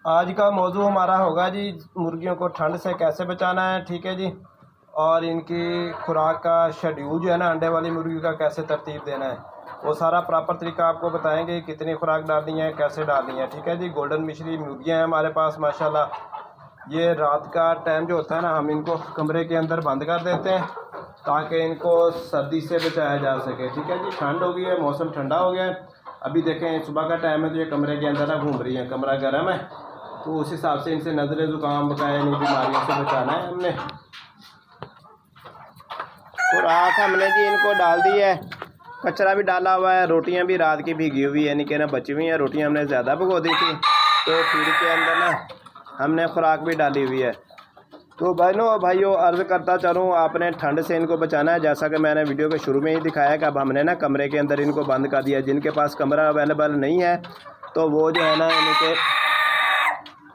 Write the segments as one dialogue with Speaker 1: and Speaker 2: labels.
Speaker 1: आज का मौजू हमारा होगा जी मुर्गियों को ठंड से कैसे बचाना है, ठीक है जी। और इनकी खुराक का शेड्यूल जो है ना, अंडे वाली मुर्गी का कैसे तरतीब देना है, वो सारा प्रॉपर तरीका आपको बताएंगे। कितनी खुराक डालनी है, कैसे डालनी है, ठीक है जी। गोल्डन मिश्री मुर्गियाँ हैं हमारे पास माशाल्लाह। ये रात का टाइम जो होता है ना, हम इनको कमरे के अंदर बंद कर देते हैं ताकि इनको सर्दी से बचाया जा सके, ठीक है जी। ठंड हो गई है, मौसम ठंडा हो गया है। अभी देखें सुबह का टाइम है तो ये कमरे के अंदर ना घूम रही है, कमरा गर्म है, तो उस हिसाब से इनसे नज़रे ज़ुकाम बकाया नहीं बीमारियों से बचाना है हमने। खुराक हमने जी इनको डाल दी है, कचरा भी डाला हुआ है, रोटियां भी रात की भीगी हुई है, यानी कि ना बची हुई हैं। रोटियां हमने ज़्यादा भिगो दी थी तो फीड के अंदर ना हमने खुराक भी डाली हुई है। तो भाइयों अर्ज़ करता चलूँ, आपने ठंड से इनको बचाना है। जैसा कि मैंने वीडियो के शुरू में ही दिखाया कि अब हमने ना कमरे के अंदर इनको बंद कर दिया। जिनके पास कमरा अवेलेबल नहीं है तो वो जो है ना इनके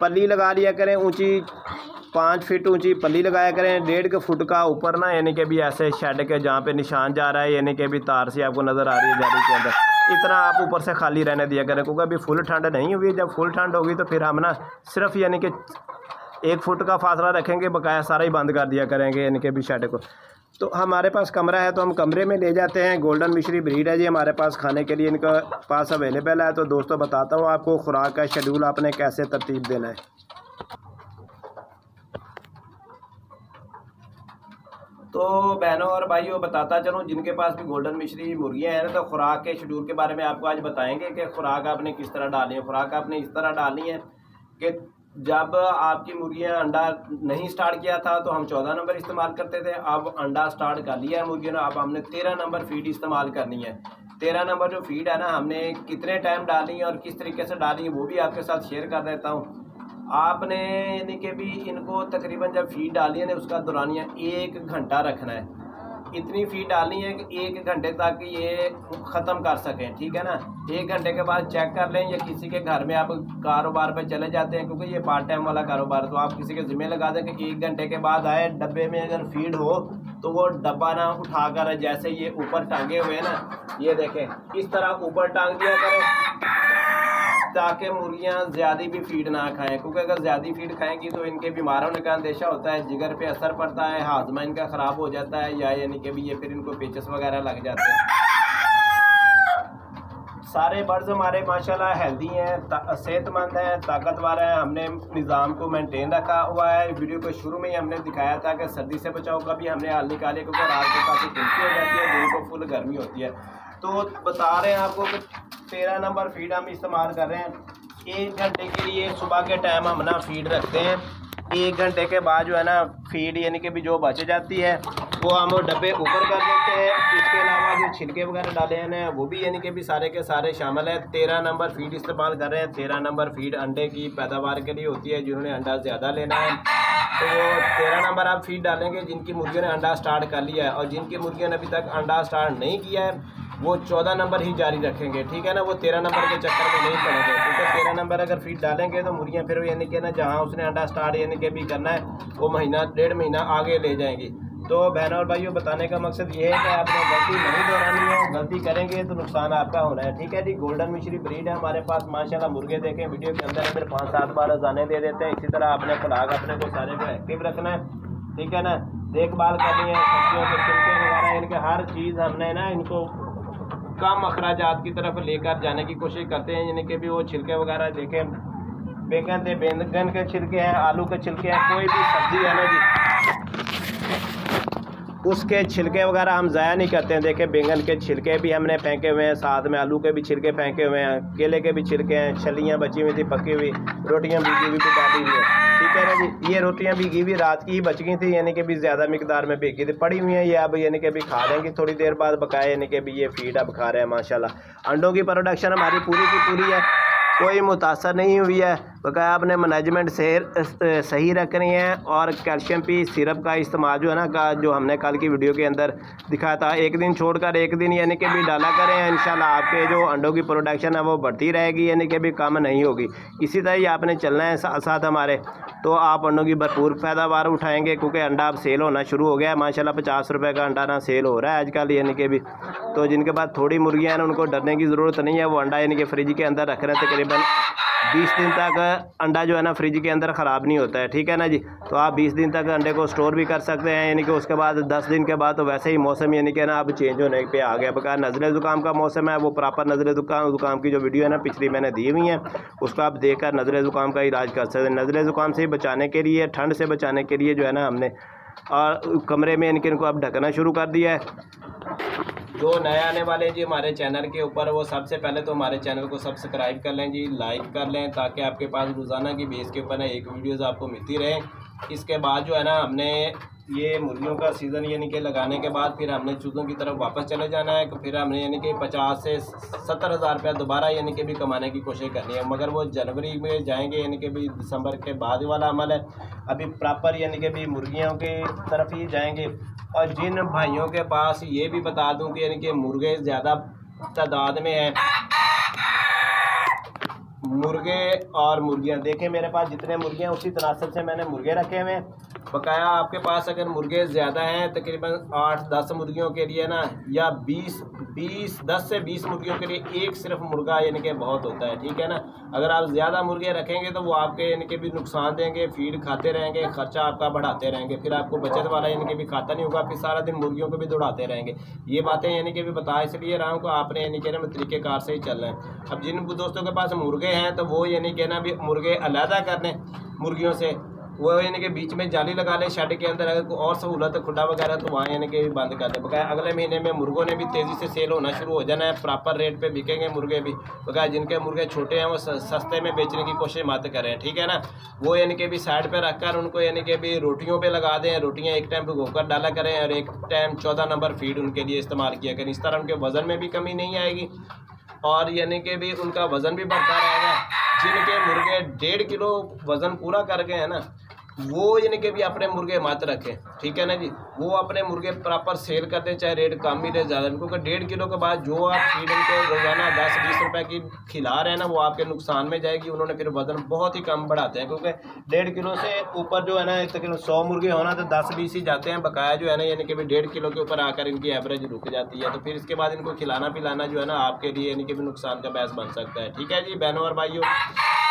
Speaker 1: पल्ली लगा लिया करें, ऊंची 5 फीट ऊंची पल्ली लगाया करें। 1.5 फुट का ऊपर ना यानी कि भी ऐसे शेड के जहाँ पे निशान जा रहा है, यानी कि भी तार से आपको नज़र आ रही है जाली के अंदर, इतना आप ऊपर से खाली रहने दिया करें, क्योंकि अभी फुल ठंड नहीं हुई। जब फुल ठंड होगी तो फिर हम ना सिर्फ यानी कि 1 फुट का फासला रखेंगे, बकाया सारा ही बंद कर दिया करेंगे यानी कि भी शेड को। तो हमारे पास कमरा है तो हम कमरे में ले जाते हैं। गोल्डन मिश्री ब्रीड है जी हमारे पास, खाने के लिए इनका पास अवेलेबल है। तो दोस्तों बताता हूँ आपको खुराक का शेड्यूल आपने कैसे तरतीब देना है। तो बहनों और भाइयों बताता चलूँ, जिनके पास भी गोल्डन मिश्री मुर्गियाँ हैं ना, तो खुराक के शेड्यूल के बारे में आपको आज बताएंगे कि खुराक आपने किस तरह डालनी है। खुराक आपने इस तरह डालनी है कि जब आपकी मुर्गियाँ अंडा नहीं स्टार्ट किया था तो हम 14 नंबर इस्तेमाल करते थे। अब अंडा स्टार्ट कर लिया है मुर्गियों ने, अब हमने 13 नंबर फीड इस्तेमाल करनी है। 13 नंबर जो फीड है ना, हमने कितने टाइम डालनी है और किस तरीके से डालनी है वो भी आपके साथ शेयर कर देता हूँ। आपने यानी कि भी इनको तकरीबन जब फीड डाली है ना, उसका दौरानिया 1 घंटा रखना है। इतनी फीड डालनी है कि 1 घंटे तक ये ख़त्म कर सकें, ठीक है ना। 1 घंटे के बाद चेक कर लें, या किसी के घर में आप कारोबार पे चले जाते हैं, क्योंकि ये पार्ट टाइम वाला कारोबार, तो आप किसी के ज़िम्मे लगा दें कि 1 घंटे के बाद आए, डब्बे में अगर फीड हो तो वो डब्बा ना उठाकर जैसे ये ऊपर टांगे हुए हैं ना, ये देखें इस तरह ऊपर टांग दिया करें ताकि मुर्गियाँ ज़्यादा भी फीड ना खाएं, क्योंकि अगर ज़्यादा फीड खाएंगी तो इनके बीमार होने का अंदेशा होता है, जिगर पे असर पड़ता है, हाजमा इनका ख़राब हो जाता है, या यानी कि भी ये फिर इनको पेचस वगैरह लग जाते हैं। सारे बर्ड्स हमारे माशाल्लाह हेल्दी हैं, सेहतमंद हैं, ताकतवर हैं। हमने निज़ाम को मेंटेन रखा हुआ है। वीडियो के शुरू में ही हमने दिखाया था कि सर्दी से बचाव का भी हमने हाल निकाले, क्योंकि रात को काफ़ी ठंडी हो जाती है, दिन को फुल गर्मी होती है। तो बता रहे हैं आपको कि 13 नंबर फीड हम इस्तेमाल कर रहे हैं। 1 घंटे के लिए सुबह के टाइम हम ना फीड रखते हैं। 1 घंटे के बाद जो है ना फीड यानी कि भी जो बच जाती है वो हम डब्बे ऊपर कर देते हैं। इसके अलावा जो छिलके वगैरह डाले हैं ना, वो भी यानी कि भी सारे के सारे शामिल है। 13 नंबर फीड इस्तेमाल कर रहे हैं। 13 नंबर फीड अंडे की पैदावार के लिए होती है, जिन्होंने अंडा ज़्यादा लेना है तो वो 13 नंबर आप फीड डालेंगे। जिनकी मुर्गियों ने अंडा स्टार्ट कर लिया है और जिनकी मुर्गियों ने अभी तक अंडा स्टार्ट नहीं किया है वो 14 नंबर ही जारी रखेंगे, ठीक है ना। वो 13 नंबर के चक्कर में नहीं पड़ेंगे, क्योंकि 13 नंबर अगर फीड डालेंगे तो मुर्गियाँ फिर यानी कि ना जहाँ उसने अंडा स्टार्ट यानी कि भी करना है वो महीना 1.5 महीना आगे ले जाएंगी। तो बहनों और भाइयों बताने का मकसद ये है कि आपने गलती नहीं दोहरानी है, गलती करेंगे तो नुकसान आपका होना है, ठीक है जी। गोल्डन मिश्री ब्रीड है हमारे पास माशाल्लाह। मुर्गे देखें वीडियो के अंदर अंदर 5-7 बार अजाने दे देते हैं। इसी तरह आपने खुराक अपने को सारे को एक्टिव रखना है, ठीक है ना। देखभाल करनी है, सब्जियों के छिलके वगैरह इनके हर चीज़ हमने ना इनको कम अखराजात की तरफ लेकर जाने की कोशिश करते हैं। यानी कि भी वो छिलके वगैरह देखें, बैंगन के छिलके हैं, आलू के छिलके हैं, कोई भी सब्जी है ना जी, उसके छिलके वगैरह हम ज़ाया नहीं करते हैं। देखें बैंगन के छिलके भी हमने फेंके हुए हैं, साथ में आलू के भी छिलके फेंके हुए हैं, केले के भी छिलके हैं, छलियाँ बची हुई थी पकी हुई, रोटियाँ भीगी हुई भी डाली हुई है, ठीक है ना जी। ये रोटियाँ भीगी हुई रात की ही बच गई थी, यानी कि भी ज़्यादा मिकदार में भीगी थी, पड़ी हुई हैं। ये अब यानी कि भी खा लेंगी थोड़ी देर बाद, बकाया यानी कि भी ये फीड अब खा रहे हैं माशाल्लाह। अंडों की प्रोडक्शन हमारी पूरी की पूरी है, कोई मुतासर नहीं हुई है। बकाया आपने मैनेजमेंट से सही रखनी है। और कैल्शियम पी सिरप का इस्तेमाल जो है ना का जो हमने कल की वीडियो के अंदर दिखाया था, 1 दिन छोड़कर 1 दिन यानी कि भी डाला करें। इंशाल्लाह आपके जो अंडों की प्रोडक्शन है वो बढ़ती रहेगी, यानी कि भी कम नहीं होगी। इसी तरह ही आपने चलना है साथ साथ हमारे, तो आप अंडों की भरपूर पैदावार उठाएंगे, क्योंकि अंडा अब सेल होना शुरू हो गया है माशाल्लाह। 50 रुपये का अंडा ना सेल हो रहा है आजकल, यानी कि भी। तो जिनके पास थोड़ी मुर्गियाँ हैं उनको डरने की ज़रूरत नहीं है, वो अंडा यानी कि फ्रिज के अंदर रख रहे हैं तकरीबन 20 दिन तक अंडा जो है ना फ्रिज के अंदर ख़राब नहीं होता है, ठीक है ना जी। तो आप 20 दिन तक अंडे को स्टोर भी कर सकते हैं, यानी कि उसके बाद 10 दिन के बाद तो वैसे ही मौसम यानी कि ना अब चेंज होने पे आ गया। बकाया नज़ले ज़ुकाम का मौसम है, वो प्रॉपर नज़ले ज़ुकाम की जो वीडियो है ना पिछली मैंने दी हुई है, उसको आप देखकर नज़ले ज़ुकाम का इलाज कर सकते हैं। नज़ले ज़ुकाम से बचाने के लिए, ठंड से बचाने के लिए जो है ना हमने और कमरे में इनको अब ढकना शुरू कर दिया है। जो नए आने वाले जी हमारे चैनल के ऊपर, वो सबसे पहले तो हमारे चैनल को सब्सक्राइब कर लें जी, लाइक कर लें, ताकि आपके पास रोज़ाना की बेस के ऊपर ना एक वीडियोज़ आपको मिलती रहे। इसके बाद जो है ना हमने ये मुर्गियों का सीज़न यानी कि लगाने के बाद फिर हमने चूज़ों की तरफ वापस चले जाना है। फिर हमने यानी कि 50 से 70 हज़ार रुपया दोबारा यानी कि भी कमाने की कोशिश करनी है, मगर वो जनवरी में जाएंगे, यानी कि भी दिसंबर के बाद वाला अमल है। अभी प्रॉपर यानी कि भी मुर्गियों की तरफ ही जाएंगे। और जिन भाइयों के पास ये भी बता दूं कि यानी कि मुर्गे ज़्यादा तादाद में हैं, मुर्गे और मुर्गियां देखें मेरे पास जितने मुर्गियां उसी तनासब से मैंने मुर्गे रखे हुए हैं। बकाया आपके पास अगर मुर्गे ज़्यादा हैं, तकरीबन 8-10 मुर्गियों के लिए ना, या 10 से 20 मुर्गियों के लिए एक सिर्फ मुर्गा यानी कि बहुत होता है, ठीक है ना। अगर आप ज़्यादा मुर्गे रखेंगे तो वो आपके यानी कि भी नुकसान देंगे, फीड खाते रहेंगे, खर्चा आपका बढ़ाते रहेंगे, फिर आपको बचत वाला यानी कि भी खाता नहीं होगा, फिर सारा दिन मुर्गियों को भी दौड़ाते रहेंगे। ये बातें यानी कि भी बता इसलिए रहा हूँ कि आपने यानी कि ना तरीक़ेकार से ही चलना है। अब जिन दोस्तों के पास मुर्गे हैं तो वो यानी कि ना भी मुर्गे अलहदा कर लें मुर्गियों से, वो यानी कि बीच में जाली लगा ले शेड के अंदर, अगर कोई और सहूलत खुला वगैरह तो वहाँ यानी कि बंद कर दे। बकाया अगले महीने में मुर्गों ने भी तेज़ी से सेल होना शुरू हो जाना है, प्रॉपर रेट पे बिकेंगे मुर्गे भी। बकाया जिनके मुर्गे छोटे हैं वो सस्ते में बेचने की कोशिश मत करें, ठीक है ना। वो यानी कि भी साइड पर रख कर उनको यानी कि भी रोटियों पर लगा दें, रोटियाँ एक टाइम भिगोकर डाला करें और एक टाइम 14 नंबर फीड उनके लिए इस्तेमाल किया करें। इस तरह उनके वज़न में भी कमी नहीं आएगी और यानी कि भी उनका वज़न भी बढ़ता रहेगा। जिनके मुर्गे 1.5 किलो वज़न पूरा कर गए हैं ना, वो यानी कि भी अपने मुर्गे मत रखें, ठीक है ना जी। वो अपने मुर्गे प्रॉपर सेल करते हैं, चाहे रेट कम मिले ज़्यादा, क्योंकि 1.5 किलो के बाद जो आप फीड उनको रोज़ाना 10-20 रुपए की खिला रहे हैं ना, वो आपके नुकसान में जाएगी। उन्होंने फिर वज़न बहुत ही कम बढ़ाते हैं, क्योंकि 1.5 किलो से ऊपर जो है ना तकरीबन 100 मुर्गे होना तो 10-20 ही जाते हैं। बकाया जो है ना यानी कि भी 1.5 किलो के ऊपर आकर इनकी एवरेज रुक जाती है। तो फिर इसके बाद इनको खिलाना पिलाना जो है ना आपके लिए यानी कि भी नुकसान का बायस बन सकता है, ठीक है जी। बहनों और भाइयों,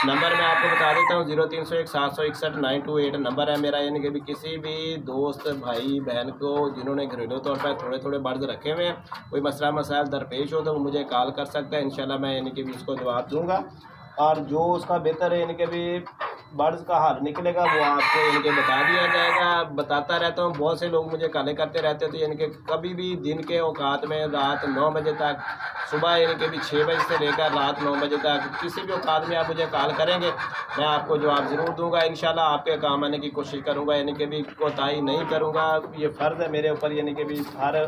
Speaker 1: नंबर मैं आपको बता देता हूँ, 0301 761 928 नंबर है मेरा। यानी कि भी किसी भी दोस्त भाई बहन को जिन्होंने घरेलू तौर पर थोड़े बर्ड्स रखे हुए हैं, कोई मसला मसाइल दरपेश हो तो वो मुझे कॉल कर सकता है। इंशाल्लाह मैं यानी कि भी उसको जवाब दूँगा, और जो उसका बेहतर है यानी कि भी बर्ड्स का हाल निकलेगा वो आपको यानी कि बता दिया जाएगा। बताता रहता हूँ, बहुत से लोग मुझे कॉलें करते रहते हैं, तो यानी कि कभी भी दिन के औकात में रात 9 बजे तक, सुबह यानी कि भी 6 बजे से लेकर रात 9 बजे तक किसी भी औकात में आप मुझे कॉल करेंगे, मैं आपको जवाब ज़रूर दूंगा। इंशाल्लाह आपके काम आने की कोशिश करूंगा, यानी कि भी कोताही नहीं करूंगा। ये फ़र्ज़ है मेरे ऊपर, यानी कि भी हर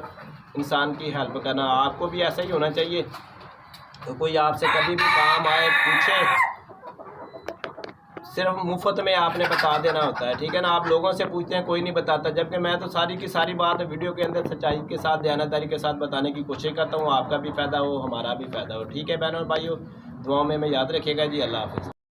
Speaker 1: इंसान की हेल्प करना। आपको भी ऐसा ही होना चाहिए। तो कोई आपसे कभी भी काम आए पूछे, सिर्फ मुफ्त में आपने बता देना होता है, ठीक है ना। आप लोगों से पूछते हैं, कोई नहीं बताता, जबकि मैं तो सारी की सारी बात वीडियो के अंदर सच्चाई के साथ, दयानतदारी के साथ बताने की कोशिश करता हूँ। आपका भी फ़ायदा हो, हमारा भी फ़ायदा हो, ठीक है बहनों और भाइयों। दुआओं में याद रखिएगा जी। अल्लाह हाफ़िज़।